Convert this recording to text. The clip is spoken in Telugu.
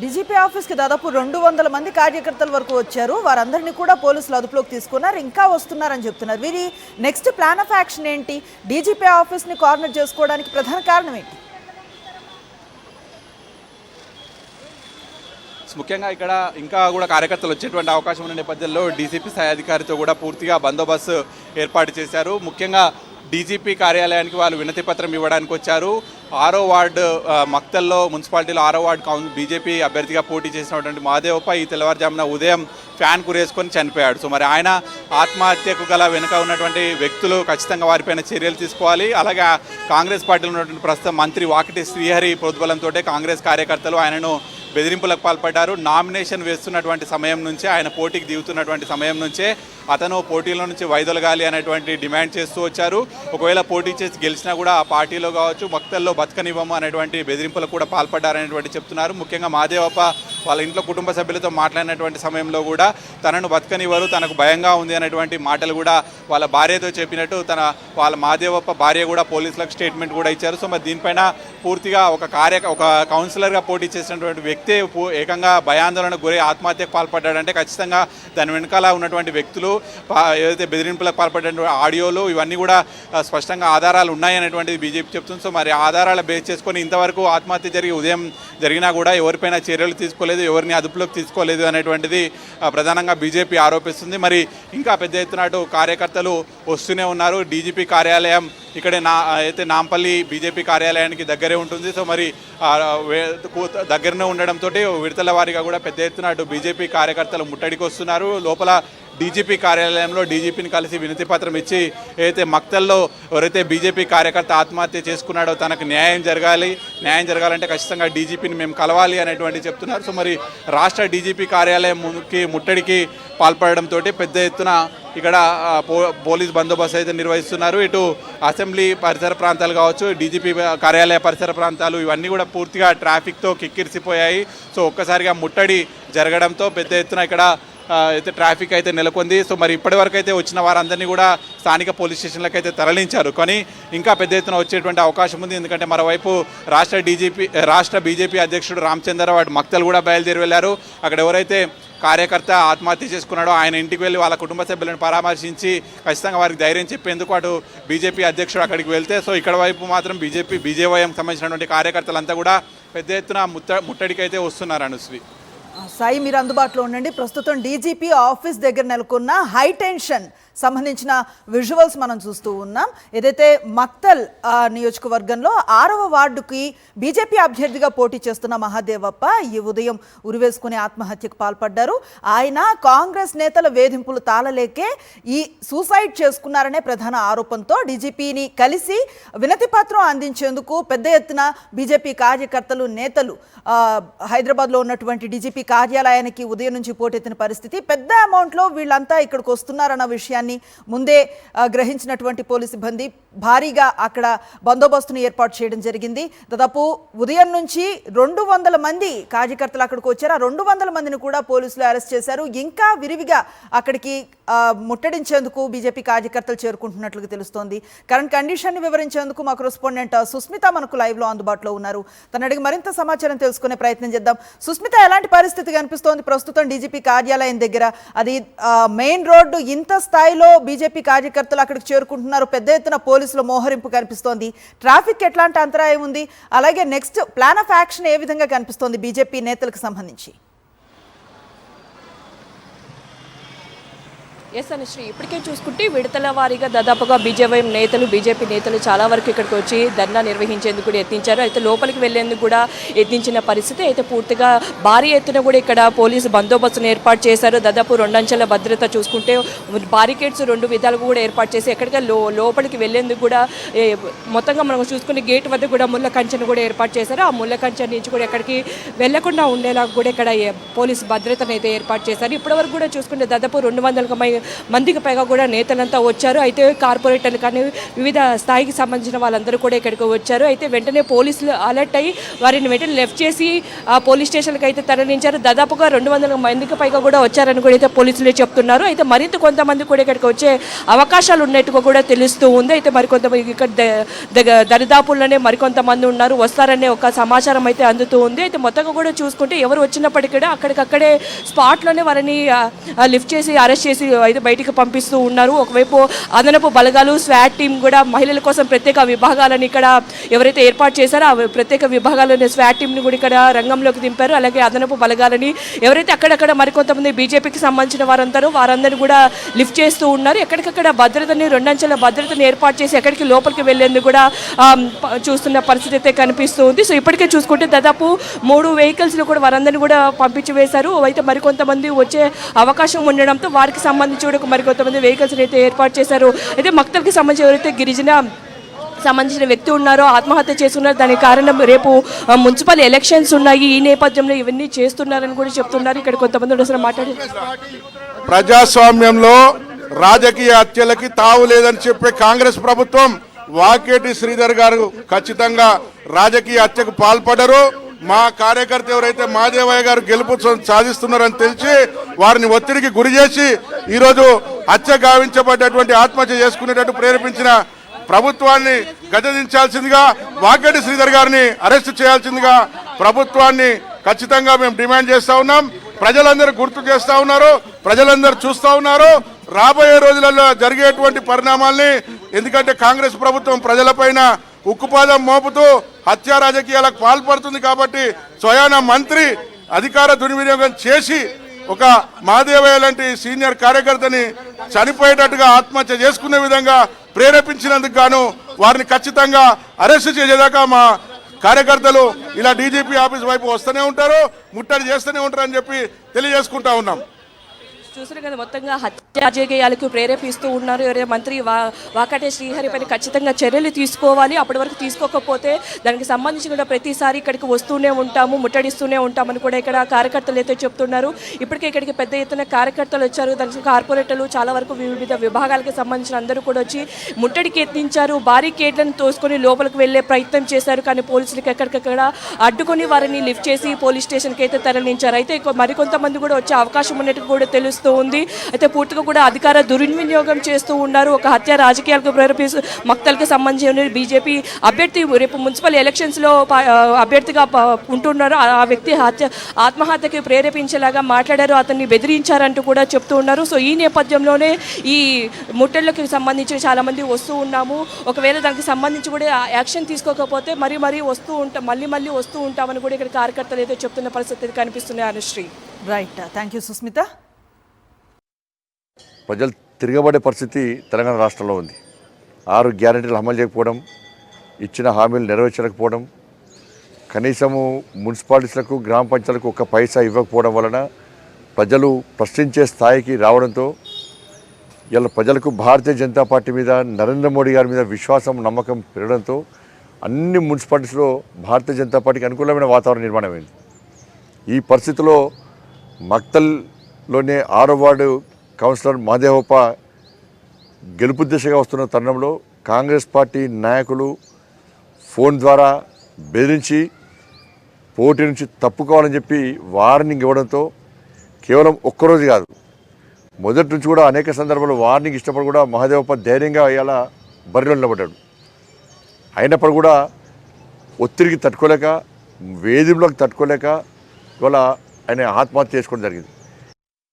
డీజీపీ ఆఫీస్కి దాదాపు 200 మంది కార్యకర్తల వరకు వచ్చారు. వారందరినీ కూడా పోలీసులు అదుపులోకి తీసుకున్నారు. ఇంకా వస్తున్నారని చెప్తున్నారు. వీరి నెక్స్ట్ ప్లాన్ ఆఫ్ యాక్షన్ ఏంటి? డీజీపీ ఆఫీస్ని కార్నర్ చేసుకోవడానికి ప్రధాన కారణం ఏంటి? ముఖ్యంగా ఇక్కడ ఇంకా కూడా కార్యకర్తలు వచ్చేటువంటి అవకాశం ఉన్న నేపథ్యంలో డీజీపీ స్థాయి అధికారితో కూడా పూర్తిగా బందోబస్తు ఏర్పాటు చేశారు. ముఖ్యంగా డీజీపీ కార్యాలయానికి వాళ్ళు వినతి పత్రం ఇవ్వడానికి వచ్చారు. 6వ వార్డు మక్తల్లో మున్సిపాలిటీలో 6వ వార్డు బీజేపీ అభ్యర్థిగా పోటీ చేసినటువంటి మహాదేవప్ప ఈ తెల్లవారుజామున ఉదయం ఫ్యాన్ కురేసుకొని చనిపోయాడు. సో మరి ఆయన ఆత్మహత్యకు గల వెనుక ఉన్నటువంటి వ్యక్తులు ఖచ్చితంగా వారిపైన చర్యలు తీసుకోవాలి. అలాగే కాంగ్రెస్ పార్టీలో ఉన్నటువంటి ప్రస్తుతం మంత్రి వాకిటి శ్రీహరి ప్రోద్బలంతో కాంగ్రెస్ కార్యకర్తలు ఆయనను బెదిరింపులకు పాల్పడ్డారు. నామినేషన్ వేస్తున్నటువంటి సమయం నుంచే, ఆయన పోటీకి దిగుతున్నటువంటి సమయం నుంచే అతను పోటీలో నుంచి వైదొలగాలి అనేటువంటి డిమాండ్ చేస్తూ వచ్చారు. ఒకవేళ పోటీ చేసి గెలిచినా కూడా ఆ పార్టీలో కావచ్చు మక్తల్లో బతకనివ్వము అనేటువంటి బెదిరింపులకు కూడా పాల్పడ్డారనేటువంటి చెప్తున్నారు. ముఖ్యంగా మహాదేవప్ప వాళ్ళ ఇంట్లో కుటుంబ సభ్యులతో మాట్లాడినటువంటి సమయంలో కూడా తనను బతకనివ్వరు, తనకు భయంగా ఉంది అనేటువంటి మాటలు కూడా వాళ్ళ భార్యతో చెప్పినట్టు వాళ్ళ మహాదేవప్ప భార్య కూడా పోలీసులకు స్టేట్మెంట్ కూడా ఇచ్చారు. సో మరి దీనిపైన పూర్తిగా ఒక కౌన్సిలర్గా పోటీ చేసినటువంటి వ్యక్తి ఏకంగా భయాందోళనకు గురై ఆత్మహత్యకు పాల్పడ్డాడంటే ఖచ్చితంగా దాని వెనకాల ఉన్నటువంటి వ్యక్తులు ఏదైతే బెదిరింపులకు పాల్పడిన ఆడియోలు ఇవన్నీ కూడా స్పష్టంగా ఆధారాలు ఉన్నాయనేటువంటిది బీజేపీ చెప్తుంది. సో మరి ఆధారాలు బేస్ చేసుకొని ఇంతవరకు ఆత్మహత్య జరిగి ఉదయం జరిగినా కూడా ఎవరిపైన చర్యలు తీసుకోలేదు, ఎవరిని అదుపులోకి తీసుకోలేదు అనేటువంటిది ప్రధానంగా బీజేపీ ఆరోపిస్తుంది. మరి ఇంకా పెద్ద ఎత్తున కార్యకర్తలు వస్తూనే ఉన్నారు. డీజీపీ కార్యాలయం ఇక్కడే అయితే నాంపల్లి బీజేపీ కార్యాలయానికి దగ్గరే ఉంటుంది. సో మరి దగ్గరనే ఉండడంతో విడతల వారీగా కూడా పెద్ద ఎత్తున బీజేపీ కార్యకర్తలు ముట్టడికి వస్తున్నారు. లోపల డీజీపీ కార్యాలయంలో డీజీపీని కలిసి వినతి పత్రం ఇచ్చి ఏదైతే మక్తల్లో ఎవరైతే బీజేపీ కార్యకర్త ఆత్మహత్య చేసుకున్నాడో తనకు న్యాయం జరగాలంటే ఖచ్చితంగా డీజీపీని మేము కలవాలి అనేటువంటి చెప్తున్నారు. సో మరి రాష్ట్ర డీజీపీ కార్యాలయంకి ముట్టడికి పాల్పడడంతో పెద్ద ఎత్తున ఇక్కడ పోలీస్ బందోబస్తు అయితే నిర్వహిస్తున్నారు. ఇటు అసెంబ్లీ పరిసర ప్రాంతాలు కావచ్చు, డీజీపీ కార్యాలయ పరిసర ప్రాంతాలు ఇవన్నీ కూడా పూర్తిగా ట్రాఫిక్తో కిక్కిరిసిపోయాయి. సో ఒక్కసారిగా ముట్టడి జరగడంతో పెద్ద ఎత్తున ఇక్కడ అయితే ట్రాఫిక్ అయితే నెలకొంది. సో మరి ఇప్పటివరకు అయితే వచ్చిన వారందరినీ కూడా స్థానిక పోలీస్ స్టేషన్లకు అయితే తరలించారు. కానీ ఇంకా పెద్ద ఎత్తున వచ్చేటువంటి అవకాశం ఉంది. ఎందుకంటే మరోవైపు రాష్ట్ర బీజేపీ అధ్యక్షుడు రామచంద్రరావు మక్తల్ కూడా బయలుదేరి వెళ్ళారు. అక్కడ ఎవరైతే కార్యకర్త ఆత్మహత్య చేసుకున్నాడో ఆయన ఇంటికి వెళ్ళి వాళ్ళ కుటుంబ సభ్యులను పరామర్శించి ఖచ్చితంగా వారికి ధైర్యం చెప్పేందుకు అటు బీజేపీ అధ్యక్షుడు అక్కడికి వెళ్తే, సో ఇక్కడ వైపు మాత్రం బీజేవైఎం సంబంధించినటువంటి కార్యకర్తలంతా కూడా పెద్ద ఎత్తున ముట్టడికి అయితే వస్తున్నారు. అనుశ్రీ, సాయి మీరు అందుబాటులో ఉండండి. ప్రస్తుతం డీజీపీ ఆఫీస్ దగ్గర నెలకొన్న హై టెన్షన్ సంబంధించిన విజువల్స్ మనం చూస్తూ ఉన్నాం. ఏదైతే మక్తల్ నియోజకవర్గంలో 6వ వార్డుకి బీజేపీ అభ్యర్థిగా పోటీ చేస్తున్న మహాదేవప్ప ఈ ఉదయం ఉరివేసుకుని ఆత్మహత్యకు పాల్పడ్డారు. ఆయన కాంగ్రెస్ నేతల వేధింపులు తాళలేకే ఈ సూసైడ్ చేసుకున్నారనే ప్రధాన ఆరోపణతో డీజీపీని కలిసి వినతి పత్రం అందించేందుకు పెద్ద ఎత్తున బీజేపీ కార్యకర్తలు నేతలు హైదరాబాద్లో ఉన్నటువంటి డీజీపీ కార్యాలయానికి ఉదయం నుంచి పోటెత్తిన పరిస్థితి. పెద్ద అమౌంట్లో వీళ్ళంతా ఇక్కడికి వస్తున్నారన్న విషయాన్ని ముందే గ్రహించినటువంటి పోలీసు సిబ్బంది భారీగా అక్కడ బందోబస్తును ఏర్పాటు చేయడం జరిగింది. దాదాపు ఉదయం నుంచి 200 మంది కార్యకర్తలు అక్కడికి వచ్చారు. ఆ 200 మందిని కూడా పోలీసులు అరెస్ట్ చేశారు. ఇంకా విరివిగా అక్కడికి ముట్టడించేందుకు బీజేపీ కార్యకర్తలు చేరుకుంటున్నట్లుగా తెలుస్తోంది. కరెంట్ కండిషన్ని వివరించేందుకు మా కరెస్పాండెంట్ సుస్మిత మనకు లైవ్లో అందుబాటులో ఉన్నారు. తన అడిగి మరింత సమాచారం తెలుసుకునే ప్రయత్నం చేద్దాం. సుస్మిత, ఎలాంటి పరిస్థితి కనిపిస్తోంది ప్రస్తుతం డీజీపీ కార్యాలయం దగ్గర? అది మెయిన్ రోడ్డు, ఇంత స్థాయిలో బీజేపీ కార్యకర్తలు అక్కడికి చేరుకుంటున్నారు, పెద్ద ఎత్తున పోలీసుల మోహరింపు కనిపిస్తోంది. ట్రాఫిక్ ఎట్లాంటి అంతరాయం ఉంది? అలాగే నెక్స్ట్ ప్లాన్ ఆఫ్ యాక్షన్ ఏ విధంగా కనిపిస్తోంది బీజేపీ నేతలకు సంబంధించి? ఎస్ అనుశ్రీ, ఇప్పటికే చూసుకుంటే విడతల వారీగా దాదాపుగా బీజేపీ నేతలు చాలా వరకు ఇక్కడికి వచ్చి ధర్నా నిర్వహించేందుకు కూడా యత్నించారు. అయితే లోపలికి వెళ్లేందుకు కూడా యత్నించిన పరిస్థితి. అయితే పూర్తిగా భారీ ఎత్తున కూడా ఇక్కడ పోలీసు బందోబస్తును ఏర్పాటు చేశారు. దాదాపు 2 అంచెల భద్రత చూసుకుంటే బారికేడ్స్ 2 విధాలుగా కూడా ఏర్పాటు చేసి ఎక్కడికి లోపలికి వెళ్లేందుకు కూడా మొత్తంగా మనం చూసుకునే గేట్ వద్ద కూడా ముళ్ళ కంచెను కూడా ఏర్పాటు చేశారు. ఆ ముళ్ళ కంచె నుంచి కూడా ఎక్కడికి వెళ్లకుండా ఉండేలా కూడా ఇక్కడ పోలీసు భద్రతను అయితే ఏర్పాటు చేశారు. ఇప్పటివరకు కూడా చూసుకుంటే దాదాపు 200 మందికి పైగా కూడా నేతలంతా వచ్చారు. అయితే కార్పొరేటర్లు కానీ వివిధ స్థాయికి సంబంధించిన వాళ్ళందరూ కూడా ఇక్కడికి వచ్చారు. అయితే వెంటనే పోలీసులు అలర్ట్ అయ్యి వారిని వెంటనే లెఫ్ట్ చేసి ఆ పోలీస్ స్టేషన్కి అయితే తరలించారు. దాదాపుగా 200 మందికి పైగా కూడా వచ్చారని కూడా అయితే పోలీసులే చెప్తున్నారు. అయితే మరింత కొంతమంది కూడా ఇక్కడికి వచ్చే అవకాశాలు ఉన్నట్టుగా కూడా తెలుస్తూ ఉంది. అయితే మరికొంతమంది ఇక్కడ దరిదాపుల్లోనే మరికొంతమంది ఉన్నారు, వస్తారనే ఒక సమాచారం అయితే అందుతూ ఉంది. అయితే మొత్తంగా కూడా చూసుకుంటే ఎవరు వచ్చినప్పటికీ కూడా అక్కడికక్కడే స్పాట్లోనే వారిని లిఫ్ట్ చేసి అరెస్ట్ చేసి అయితే బయటికి పంపిస్తూ ఉన్నారు. ఒకవైపు అదనపు బలగాలు స్వాట్ టీం కూడా మహిళల కోసం ప్రత్యేక విభాగాలను ఇక్కడ ఎవరైతే ఏర్పాటు చేశారో ఆ ప్రత్యేక విభాగాలని స్వాట్ టీంని కూడా ఇక్కడ రంగంలోకి దింపారు. అలాగే అదనపు బలగాలని ఎవరైతే అక్కడక్కడ మరికొంతమంది బీజేపీకి సంబంధించిన వారందరూ కూడా లిఫ్ట్ చేస్తూ ఉన్నారు. ఎక్కడికక్కడ భద్రతని 2 అంచెల భద్రతను ఏర్పాటు చేసి ఎక్కడికి లోపలికి వెళ్లేందుకు కూడా చూస్తున్న పరిస్థితి అయితే కనిపిస్తూ ఉంది. సో ఇప్పటికే చూసుకుంటే దాదాపు 3 వెహికల్స్లో కూడా వారందరినీ కూడా పంపించి వేశారు. అయితే మరికొంతమంది వచ్చే అవకాశం ఉండడంతో వారికి సంబంధించి కూడా మరికొంతమంది వెహికల్స్ అయితే ఏర్పాటు చేశారు. అయితే మక్తల్కి సంబంధించి ఎవరైతే గిరిజన సంబంధించిన వ్యక్తి ఉన్నారో ఆత్మహత్య చేసుకున్నారు. దానికి కారణం రేపు మున్సిపల్ ఎలక్షన్స్ ఉన్నాయి, ఈ నేపథ్యంలో ఇవన్నీ చేస్తున్నారని కూడా చెప్తున్నారు. ఇక్కడ కొంతమంది అసలు మాట్లాడి ప్రజాస్వామ్యంలో రాజకీయ హత్యలకి తావు లేదని చెప్పే కాంగ్రెస్ ప్రభుత్వం వాకేటి శ్రీధర్ గారు ఖచ్చితంగా రాజకీయ హత్యకు పాల్పడరు. మా కార్యకర్త ఎవరైతే మాదేవయ్య గారు గెలుపు సాధిస్తున్నారని తెలిసి వారిని ఒత్తిడికి గురి చేసి ఈరోజు హత్య గావించబడ్డటువంటి ఆత్మహత్య చేసుకునేటట్టు ప్రేరేపించిన ప్రభుత్వాన్ని గద్దెదించాల్సిందిగా, వాకేటి శ్రీధర్ గారిని అరెస్ట్ చేయాల్సిందిగా ప్రభుత్వాన్ని ఖచ్చితంగా మేము డిమాండ్ చేస్తా ఉన్నాం. ప్రజలందరూ గుర్తు చేస్తా ఉన్నారు, ప్రజలందరూ చూస్తా ఉన్నారు రాబోయే రోజులలో జరిగేటువంటి పరిణామాల్ని. ఎందుకంటే కాంగ్రెస్ ప్రభుత్వం ప్రజలపైన ఉక్కుపాదం మోపుతూ హత్యా రాజకీయాలకు పాల్పడుతుంది కాబట్టి స్వయాన మంత్రి అధికార దుర్వినియోగం చేసి ఒక మాదేవయ్య లాంటి సీనియర్ కార్యకర్తని చనిపోయేటట్టుగా ఆత్మహత్య చేసుకునే విధంగా ప్రేరేపించినందుకు గాను వారిని ఖచ్చితంగా అరెస్ట్ చేసేదాకా మా కార్యకర్తలు ఇలా డీజీపీ ఆఫీస్ వైపు వస్తూనే ఉంటారు, ముట్టడి చేస్తూనే ఉంటారు అని చెప్పి తెలియజేసుకుంటా ఉన్నాం. చూసారు కదా, మొత్తంగా హత్య రాజకీయాలకు ప్రేరేపిస్తూ ఉన్నారు. ఎవరైనా మంత్రి వాకటే శ్రీహరి పైన ఖచ్చితంగా చర్యలు తీసుకోవాలి. అప్పటి వరకు తీసుకోకపోతే దానికి సంబంధించి కూడా ప్రతిసారి ఇక్కడికి వస్తూనే ఉంటాము, ముట్టడిస్తూనే ఉంటామని కూడా ఇక్కడ కార్యకర్తలు అయితే చెప్తున్నారు. ఇప్పటికే ఇక్కడికి పెద్ద ఎత్తున కార్యకర్తలు వచ్చారు, దానికి కార్పొరేటర్లు చాలా వరకు వివిధ విభాగాలకు సంబంధించిన అందరూ కూడా వచ్చి ముట్టడికి యత్నించారు. బారికేడ్లను తోసుకొని లోపలికి వెళ్లే ప్రయత్నం చేశారు. కానీ పోలీసులకు ఎక్కడికక్కడ అడ్డుకొని వారిని లిఫ్ట్ చేసి పోలీస్ స్టేషన్కి అయితే తరలించారు. అయితే మరికొంతమంది కూడా వచ్చే అవకాశం ఉన్నట్టు కూడా తెలుస్తుంది. అయితే పూర్తిగా కూడా అధికార దుర్వినియోగం చేస్తూ ఉన్నారు. ఒక హత్య రాజకీయాలకు ప్రేరేపిస్తూ మక్తల్కి సంబంధించిన బీజేపీ అభ్యర్థి రేపు మున్సిపల్ ఎలక్షన్స్లో అభ్యర్థిగా ఉంటున్నారు. ఆ వ్యక్తి ఆత్మహత్యకి ప్రేరేపించేలాగా మాట్లాడారు, అతన్ని బెదిరించారంటూ కూడా చెప్తూ ఉన్నారు. సో ఈ నేపథ్యంలోనే ఈ ముట్టడికి సంబంధించి చాలామంది వస్తూ ఉన్నాము. ఒకవేళ దానికి సంబంధించి కూడా యాక్షన్ తీసుకోకపోతే మరీ వస్తూ ఉంటాం, మళ్ళీ వస్తూ ఉంటామని కూడా ఇక్కడ కార్యకర్తలు అయితే చెప్తున్న పరిస్థితి కనిపిస్తున్నాయి. Anushree, right, thank you Sushmita. ప్రజలు తిరగబడే పరిస్థితి తెలంగాణ రాష్ట్రంలో ఉంది. 6 గ్యారెంటీలు అమలు చేయకపోవడం, ఇచ్చిన హామీలు నెరవేర్చకపోవడం, కనీసము మున్సిపాలిటీలకు గ్రామ పంచాయతీలకు 1 పైసా ఇవ్వకపోవడం వలన ప్రజలు ప్రశ్నించే స్థాయికి రావడంతో ఇలా ప్రజలకు భారతీయ జనతా పార్టీ మీద, నరేంద్ర మోడీ గారి మీద విశ్వాసం, నమ్మకం పెరగడంతో అన్ని మున్సిపాలిటీస్లో భారతీయ జనతా పార్టీకి అనుకూలమైన వాతావరణం నిర్మాణమైంది. ఈ పరిస్థితిలో మక్తల్లోనే 6వ వార్డు కౌన్సిలర్ మాదేవప్ప గెలుపు దిశగా వస్తున్న తరుణంలో కాంగ్రెస్ పార్టీ నాయకులు ఫోన్ ద్వారా బెదిరించి పోటీ నుంచి తప్పుకోవాలని చెప్పి వార్నింగ్ ఇవ్వడంతో కేవలం ఒక్కరోజు కాదు, మొదటి నుంచి కూడా అనేక సందర్భాల్లో వార్నింగ్ ఇష్టపడి కూడా మహాదేవప్ప ధైర్యంగా ఇలా బరిలో నిలబడ్డాడు. అయినప్పుడు కూడా ఒత్తిడికి తట్టుకోలేక, వేధింపులకు తట్టుకోలేక ఇవాళ ఆయన ఆత్మహత్య చేసుకోవడం జరిగింది.